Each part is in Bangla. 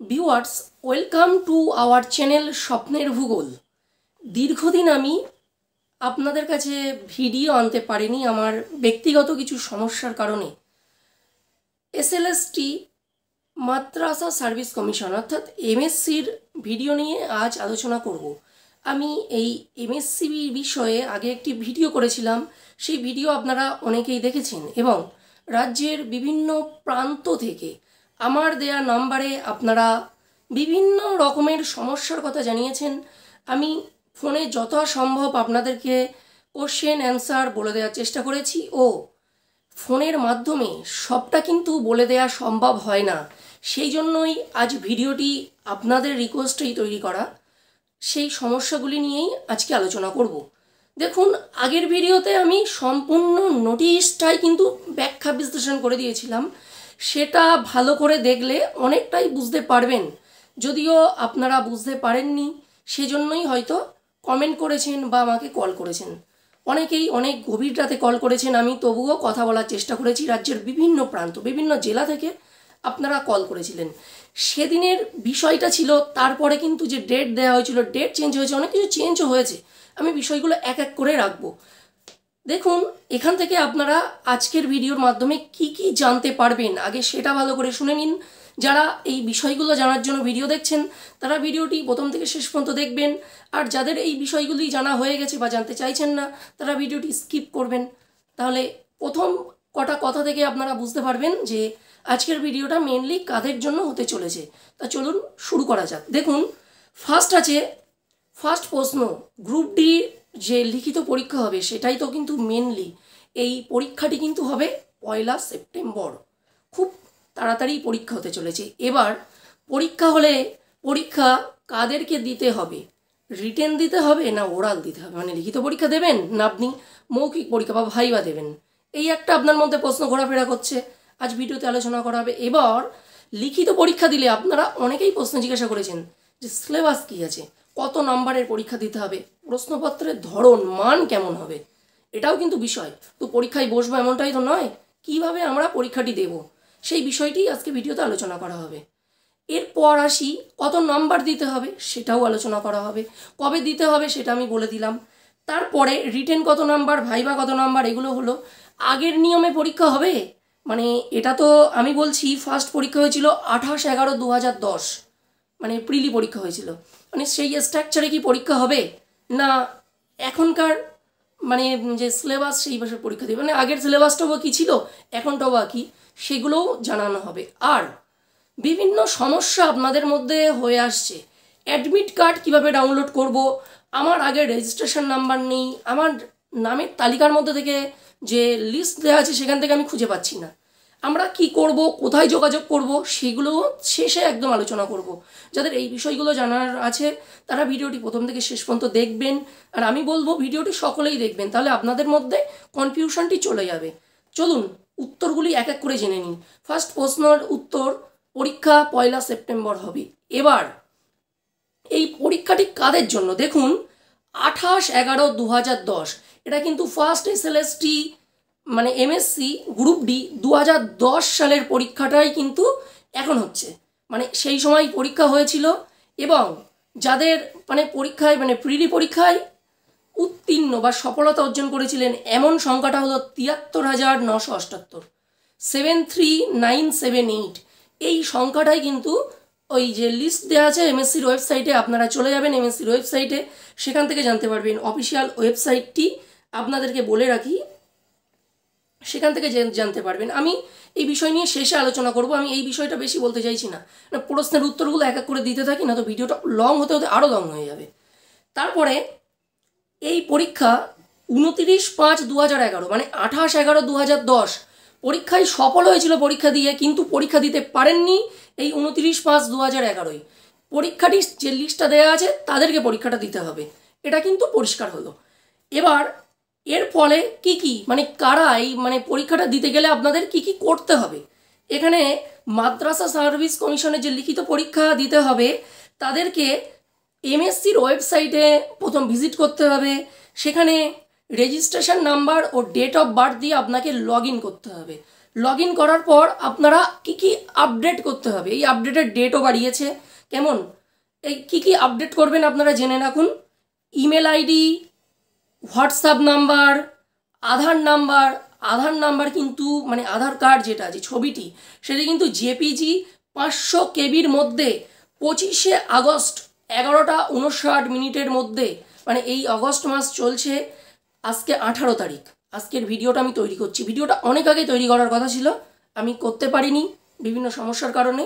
Viewers, welcome to our channel স্বপ্নের ভূগোল। দীর্ঘদিন আমি আপনাদের কাছে ভিডিও আনতে পারিনি আমার ব্যক্তিগত কিছু সমস্যার কারণে। এসএলএসটি মাদ্রাসা সার্ভিস কমিশন অর্থাৎ এমএসসির ভিডিও নিয়ে আজ আলোচনা করব। আমি এই এমএসসি বিষয়ে আগে একটি ভিডিও করেছিলাম, সেই ভিডিও আপনারা অনেকেই দেখেছেন এবং রাজ্যের বিভিন্ন প্রান্ত থেকে আমার দেয়া নাম্বারে আপনারা বিভিন্ন রকমের সমস্যার কথা জানিয়েছেন। আমি ফোনে যথাসম্ভব আপনাদেরকে কোশ্চেন অ্যান্সার বলে দেওয়ার চেষ্টা করেছি ও ফোনের মাধ্যমে সবটা কিন্তু বলে দেওয়া সম্ভব হয় না, সেই জন্যই আজ ভিডিওটি আপনাদের রিকোয়েস্টেই তৈরি করা। সেই সমস্যাগুলি নিয়েই আজকে আলোচনা করব। দেখুন, আগের ভিডিওতে আমি সম্পূর্ণ নোটিশটাই কিন্তু ব্যাখ্যা বিশ্লেষণ করে দিয়েছিলাম, সেটা ভালো করে দেখলে অনেকটাই বুঝতে পারবেন। যদিও আপনারা বুঝতে পারেননি, সেজন্যই হয়তো কমেন্ট করেছেন বা আমাকে কল করেছেন। অনেকেই অনেক গভীর রাতে কল করেছেন, আমি তবুও কথা বলার চেষ্টা করেছি। রাজ্যের বিভিন্ন প্রান্ত, বিভিন্ন জেলা থেকে আপনারা কল করেছিলেন। সেদিনের বিষয়টা ছিল, তারপরে কিন্তু যে ডেট দেওয়া হয়েছিল, ডেট চেঞ্জ হয়েছে, অনেক কিছু চেঞ্জও হয়েছে। আমি বিষয়গুলো এক এক করে রাখবো। দেখুন, এখান থেকে আপনারা আজকের ভিডিওর মাধ্যমে কি কি জানতে পারবেন আগে সেটা ভালো করে শুনে নিন। যারা এই বিষয়গুলো জানার জন্য ভিডিও দেখছেন তারা ভিডিওটি প্রথম থেকে শেষ পর্যন্ত দেখবেন, আর যাদের এই বিষয়গুলি জানা হয়ে গেছে বা জানতে চাইছেন না তারা ভিডিওটি স্কিপ করবেন। তাহলে প্রথম কটা কথা থেকে আপনারা বুঝতে পারবেন যে আজকের ভিডিওটা মেনলি কাদের জন্য হতে চলেছে। তা চলুন শুরু করা যাক। দেখুন, ফার্স্ট প্রশ্ন, গ্রুপ ডি যে লিখিত পরীক্ষা হবে সেটাই তো কিন্তু মেনলি। এই পরীক্ষাটি কিন্তু হবে 1 সেপ্টেম্বর, খুব তাড়াতাড়ি পরীক্ষা হতে চলেছে। এবার পরীক্ষা হলে পরীক্ষা কাদেরকে দিতে হবে? রিটেন দিতে হবে না ওরাল দিতে হবে? মানে লিখিত পরীক্ষা দেবেন না আপনি মৌখিক পরীক্ষা বা ভাইবা দেবেন? এই একটা আপনার মধ্যে প্রশ্ন ঘোরাফেরা করছে, আজ ভিডিওতে আলোচনা করা হবে। এবার লিখিত পরীক্ষা দিলে আপনারা অনেকেই প্রশ্ন জিজ্ঞাসা করেছেন যে সিলেবাস কী আছে, কত নম্বরের পরীক্ষা দিতে হবে, প্রশ্নপত্রের ধরন মান কেমন হবে, এটাও কিন্তু বিষয়। তো পরীক্ষায় বসবো এমনটাই তো নয়, কিভাবে আমরা পরীক্ষাটি দেব সেই বিষয়টি আজকে ভিডিওতে আলোচনা করা হবে। এরপর আসি, কত নাম্বার দিতে হবে সেটাও আলোচনা করা হবে, কবে দিতে হবে সেটা আমি বলে দিলাম। তারপরে রিটেন কত নাম্বার, ভাইবা কত নাম্বার, এগুলো হলো। আগের নিয়মে পরীক্ষা হবে, মানে এটা তো আমি বলছি ফার্স্ট পরীক্ষা হয়েছিল 28/11/2010, মানে প্রিলি পরীক্ষা হয়েছিল। মানে সেই স্ট্রাকচারে কি পরীক্ষা হবে না এখনকার মানে যে সিলেবাস সেই ভাষার পরীক্ষা দেবে? মানে আগের সিলেবাসটাও বা কী ছিল, এখনটাও বা কী, সেগুলোও জানানো হবে। আর বিভিন্ন সমস্যা আপনাদের মধ্যে হয়ে আসছে, অ্যাডমিট কার্ড কীভাবে ডাউনলোড করব, আমার আগের রেজিস্ট্রেশন নাম্বার নেই, আমার নামের তালিকার মধ্যে থেকে যে লিস্ট দেওয়া আছে সেখান থেকে আমি খুঁজে পাচ্ছি না, আমরা কি করব, কোথায় যোগাযোগ করব, সেগুলো শেষে একদম আলোচনা করব। যাদের এই বিষয়গুলো জানার আছে তারা ভিডিওটি প্রথম থেকে শেষ পর্যন্ত দেখবেন, আর আমি বলবো ভিডিওটি সকলেই দেখবেন, তাহলে আপনাদের মধ্যে কনফিউশনটি চলে যাবে। চলুন উত্তরগুলি এক এক করে জেনে নিন। ফার্স্ট প্রশ্নের উত্তর, পরীক্ষা 1 সেপ্টেম্বর হবে। এবার এই পরীক্ষাটি কাদের জন্য? দেখুন, 28/11/2010, এটা কিন্তু ফার্স্ট এসএলএসটি মানে এমএসসি গ্রুপ ডি 2010 সালের পরীক্ষাটাই কিন্তু এখন হচ্ছে। মানে সেই সময় পরীক্ষা হয়েছিল এবং যাদের মানে পরীক্ষায় মানে প্রিলি পরীক্ষায় উত্তীর্ণ বা সফলতা অর্জন করেছিলেন এমন সংখ্যাটা হলো 73,978, 73978। এই সংখ্যাটাই কিন্তু ওই যে লিস্ট দেওয়া আছে এমএসসির ওয়েবসাইটে, আপনারা চলে যাবেন এমএসসির ওয়েবসাইটে, সেখান থেকে জানতে পারবেন। অফিসিয়াল ওয়েবসাইটটি আপনাদেরকে বলে রাখি, সেখান থেকে জানতে পারবেন। আমি এই বিষয় নিয়ে শেষে আলোচনা করব, আমি এই বিষয়টা বেশি বলতে চাইছি না, প্রশ্নের উত্তরগুলো এক এক করে দিতে থাকি, না তো ভিডিওটা লং হতে হতে আরও লং হয়ে যাবে। তারপরে এই পরীক্ষা 29/5/2011 মানে 28/11/2010 পরীক্ষায় সফল হয়েছিল পরীক্ষা দিয়ে, কিন্তু পরীক্ষা দিতে পারেননি এই 29/5/2011। পরীক্ষাটি যে লিস্টটা দেওয়া আছে তাদেরকে পরীক্ষাটা দিতে হবে, এটা কিন্তু পরিষ্কার হলো। এবার এর ফলে কি কি মানে কারা এই মানে পরীক্ষাটা দিতে গেলে আপনাদের কি কি করতে হবে, এখানে মাদ্রাসা সার্ভিস কমিশনের যে লিখিত পরীক্ষা দিতে হবে তাদেরকে এমএসসির ওয়েবসাইটে প্রথম ভিজিট করতে হবে, সেখানে রেজিস্ট্রেশন নাম্বার ও ডেট অফ বার্থ দিয়ে আপনাকে লগ ইন করতে হবে। লগ ইন করার পর আপনারা কি কি আপডেট করতে হবে, এই আপডেটের ডেটও বাড়িয়েছে। কেমন, এই কি কি আপডেট করবেন আপনারা জেনে রাখুন। ইমেল আইডি, হোয়াটসঅ্যাপ নাম্বার, আধার নাম্বার কিন্তু মানে আধার কার্ড যেটা যে ছবিটি সেটা কিন্তু জেপিজি 500 কেবির মধ্যে 25শে আগস্ট 11:59 মধ্যে, মানে এই আগস্ট মাস চলছে, আজকে 18 তারিখ, আজকের ভিডিওটা আমি তৈরি করছি। ভিডিওটা অনেক আগে তৈরি করার কথা ছিল, আমি করতে পারিনি বিভিন্ন সমস্যার কারণে।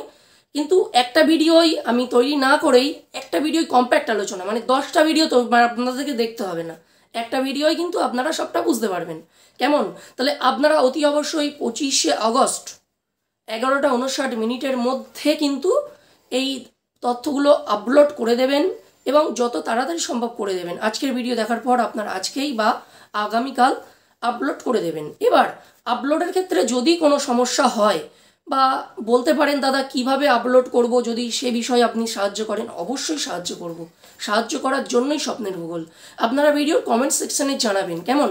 কিন্তু একটা ভিডিওই আমি তৈরি না করেই একটা ভিডিওই কম্প্যাক্ট আলোচনা, মানে 10টা ভিডিও তো আপনাদেরকে দেখতে হবে না, একটা ভিডিওই কিন্তু আপনারা সবটা বুঝতে পারবেন। কেমন, তাহলে আপনারা অতি অবশ্যই 25শে আগস্ট 11:59 মধ্যে কিন্তু এই তথ্যগুলো আপলোড করে দেবেন এবং যত তাড়াতাড়ি সম্ভব করে দেবেন। আজকের ভিডিও দেখার পর আপনার আজকেই বা আগামীকাল আপলোড করে দেবেন। এবার আপলোডের ক্ষেত্রে যদি কোনো সমস্যা হয় বা বলতে পারেন দাদা কিভাবে আপলোড করব, যদি সে বিষয়ে আপনি সাহায্য করেন, অবশ্যই সাহায্য করব। সাহায্য করার জন্যই স্বপ্নের ভূগোল। আপনারা ভিডিওর কমেন্ট সেকশানে জানাবেন। কেমন,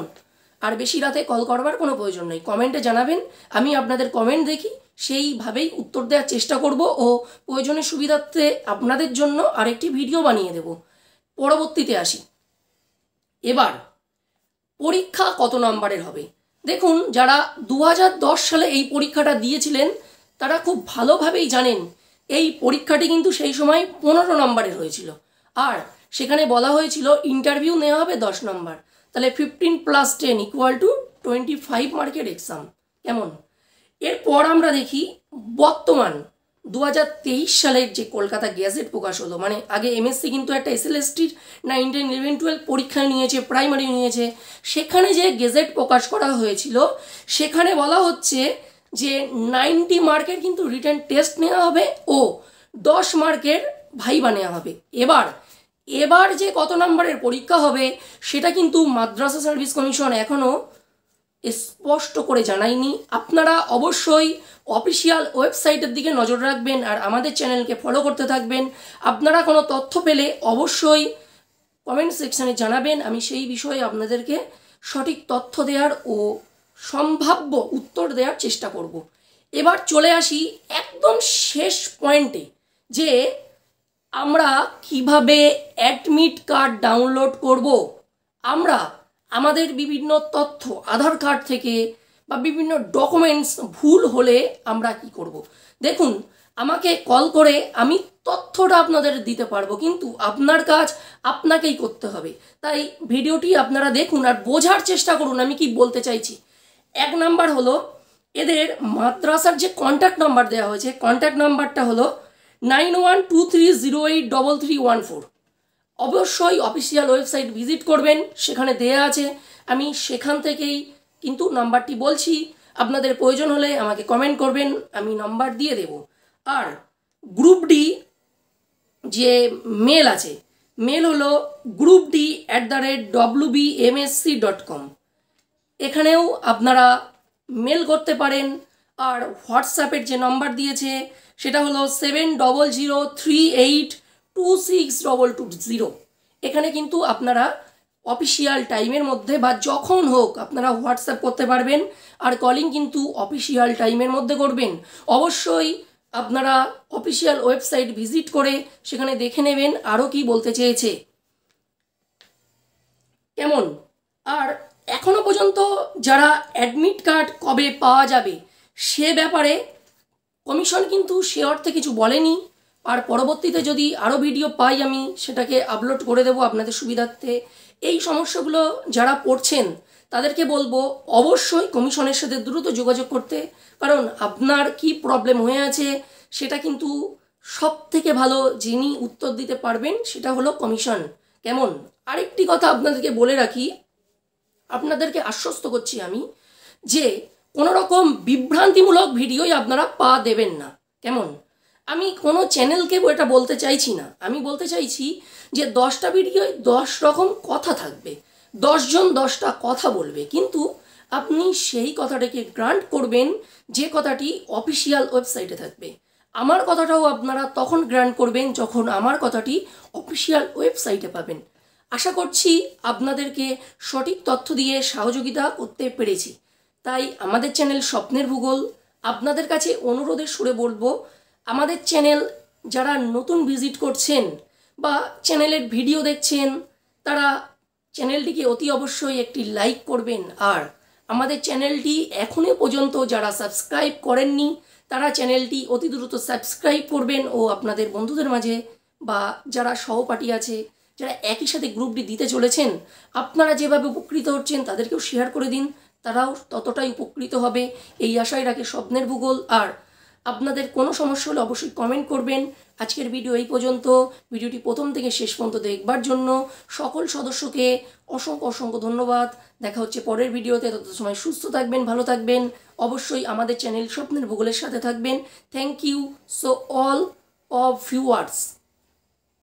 আর বেশি রাতে কল করবার কোনো প্রয়োজন নেই, কমেন্টে জানাবেন, আমি আপনাদের কমেন্ট দেখি, সেইভাবেই উত্তর দেওয়ার চেষ্টা করব ও প্রয়োজনের সুবিধার্থে আপনাদের জন্য আরেকটি ভিডিও বানিয়ে দেব। পরবর্তীতে আসি, এবার পরীক্ষা কত নম্বরের হবে। দেখুন, যারা 2010 সালে এই পরীক্ষাটা দিয়েছিলেন তারা খুব ভালোভাবেই জানেন এই পরীক্ষাটি কিন্তু সেই সময় 15 নম্বরের হয়েছিল, আর সেখানে বলা হয়েছিল ইন্টারভিউ নেওয়া হবে 10 নম্বর, তাহলে 15 + 10 = 25 মার্কের এক্সাম। কেমন, এরপর আমরা দেখি বর্তমান 2023 সালের যে কলকাতা গ্যাজেট প্রকাশ হলো, মানে আগে এমএসসি কিন্তু একটা এসএলএসটির 9, 10, 11, 12 পরীক্ষায় নিয়েছে, প্রাইমারি নিয়েছে, সেখানে যে গেজেট প্রকাশ করা হয়েছিল সেখানে বলা হচ্ছে যে 90 মার্কের কিন্তু রিটেন টেস্ট নেওয়া হবে ও 10 মার্কের ভাইবা নেওয়া হবে। এবার যে কত নম্বরের পরীক্ষা হবে সেটা কিন্তু মাদ্রাসা সার্ভিস কমিশন এখনও স্পষ্ট করে জানায়নি। আপনারা অবশ্যই অফিসিয়াল ওয়েবসাইটের দিকে নজর রাখবেন আর আমাদের চ্যানেলকে ফলো করতে থাকবেন। আপনারা কোনো তথ্য পেলে অবশ্যই কমেন্ট সেকশানে জানাবেন, আমি সেই বিষয়ে আপনাদেরকে সঠিক তথ্য দেওয়ার ও সম্ভাব্য উত্তর দেওয়ার চেষ্টা করব। এবার চলে আসি একদম শেষ পয়েন্টে, যে আমরা কিভাবে অ্যাডমিট কার্ড ডাউনলোড করব। আমরা আমাদের বিভিন্ন তথ্য আধার কার্ড থেকে বা বিভিন্ন ডকুমেন্টস ভুল হলে আমরা কি করব। দেখুন, আমাকে কল করে আমি তথ্যটা আপনাদের দিতে পারবো, কিন্তু আপনার কাজ আপনাকেই করতে হবে। তাই ভিডিওটি আপনারা দেখুন আর বোঝার চেষ্টা করুন আমি কি বলতে চাইছি। 1 নাম্বার হলো, এদের মাদ্রাসার যে কন্ট্যাক্ট নাম্বার দেওয়া হয়েছে, কন্ট্যাক্ট নাম্বারটা হলো 9123083314। অবশ্যই অফিসিয়াল ওয়েবসাইট ভিজিট করবেন, সেখানে দেয়া আছে, আমি সেখান থেকেই কিন্তু নাম্বারটি বলছি। আপনাদের প্রয়োজন হলে আমাকে কমেন্ট করবেন, আমি নাম্বার দিয়ে দেব। আর গ্রুপ ডি যে মেল আছে, মেল হলো groupd@wbmsc.com, এখানেও আপনারা মেল করতে পারেন। আর হোয়াটসঅ্যাপের যে নাম্বার দিয়েছে সেটা হলো 7003826220। এখানে কিন্তু আপনারা অফিসিয়াল টাইমের মধ্যে বা যখন হোক আপনারা হোয়াটসঅ্যাপ করতে পারবেন, আর কলিং কিন্তু অফিসিয়াল টাইমের মধ্যে করবেন। অবশ্যই আপনারা অফিসিয়াল ওয়েবসাইট ভিজিট করে সেখানে দেখে নেবেন আরও কি বলতে চেয়েছে। কেমন, আর এখনও পর্যন্ত যারা অ্যাডমিট কার্ড কবে পাওয়া যাবে সে ব্যাপারে কমিশন কিন্তু সে অর্থে কিছু বলেনি, আর পরবর্তীতে যদি আরও ভিডিও পাই আমি সেটাকে আপলোড করে দেবো আপনাদের সুবিধার্থে। এই সমস্যাগুলো যারা পড়ছেন তাদেরকে বলবো অবশ্যই কমিশনের সাথে দ্রুত যোগাযোগ করতে, কারণ আপনার কি প্রবলেম হয়ে আছে সেটা কিন্তু সব থেকে ভালো যিনি উত্তর দিতে পারবেন সেটা হলো কমিশন। কেমন, আরেকটি কথা আপনাদেরকে বলে রাখি, আপনাদেরকে আশ্বস্ত করছি আমি যে কোনো রকম বিভ্রান্তিমূলক ভিডিওই আপনারা পা দেবেন না। কেমন, আমি কোনো চ্যানেলকে এটা বলতে চাইছি না, আমি বলতে চাইছি যে 10টা ভিডিওয় 10 রকম কথা থাকবে, 10 জন 10টা কথা বলবে, কিন্তু আপনি সেই কথাটাকে গ্রান্ট করবেন যে কথাটি অফিসিয়াল ওয়েবসাইটে থাকবে। আমার কথাটাও আপনারা তখন গ্রান্ট করবেন যখন আমার কথাটি অফিসিয়াল ওয়েবসাইটে পাবেন। আশা করছি আপনাদেরকে সঠিক তথ্য দিয়ে সহযোগিতা করতে পেরেছি। তাই আমাদের চ্যানেল স্বপ্নের ভূগোল আপনাদের কাছে অনুরোধের সুরে বলবো, আমাদের চ্যানেল যারা নতুন ভিজিট করছেন বা চ্যানেলের ভিডিও দেখছেন তারা চ্যানেলটিকে অতি অবশ্যই একটি লাইক করবেন। আর আমাদের চ্যানেলটি এখনও পর্যন্ত যারা সাবস্ক্রাইব করেননি তারা চ্যানেলটি অতি দ্রুত সাবস্ক্রাইব করবেন ও আপনাদের বন্ধুদের মাঝে বা যারা সহপাঠী আছে যারা একই সাথে গ্রুপটি দিতে চলেছেন আপনারা যেভাবে উপকৃত হচ্ছেন তাদেরকেও শেয়ার করে দিন, তারাও ততটাই উপকৃত হবে এই আশায় রাখে স্বপ্নের ভূগোল। আর আপনাদের কোনো সমস্যা হলে অবশ্যই কমেন্ট করবেন। আজকের ভিডিও এই পর্যন্ত। ভিডিওটি প্রথম থেকে শেষ পর্যন্ত দেখবার জন্য সকল সদস্যকে অসংখ্য অসংখ্য ধন্যবাদ। দেখা হচ্ছে পরের ভিডিওতে, তত সময় সুস্থ থাকবেন, ভালো থাকবেন। অবশ্যই আমাদের চ্যানেল স্বপ্নের ভূগোলের সাথে থাকবেন। Thank you so all of viewers.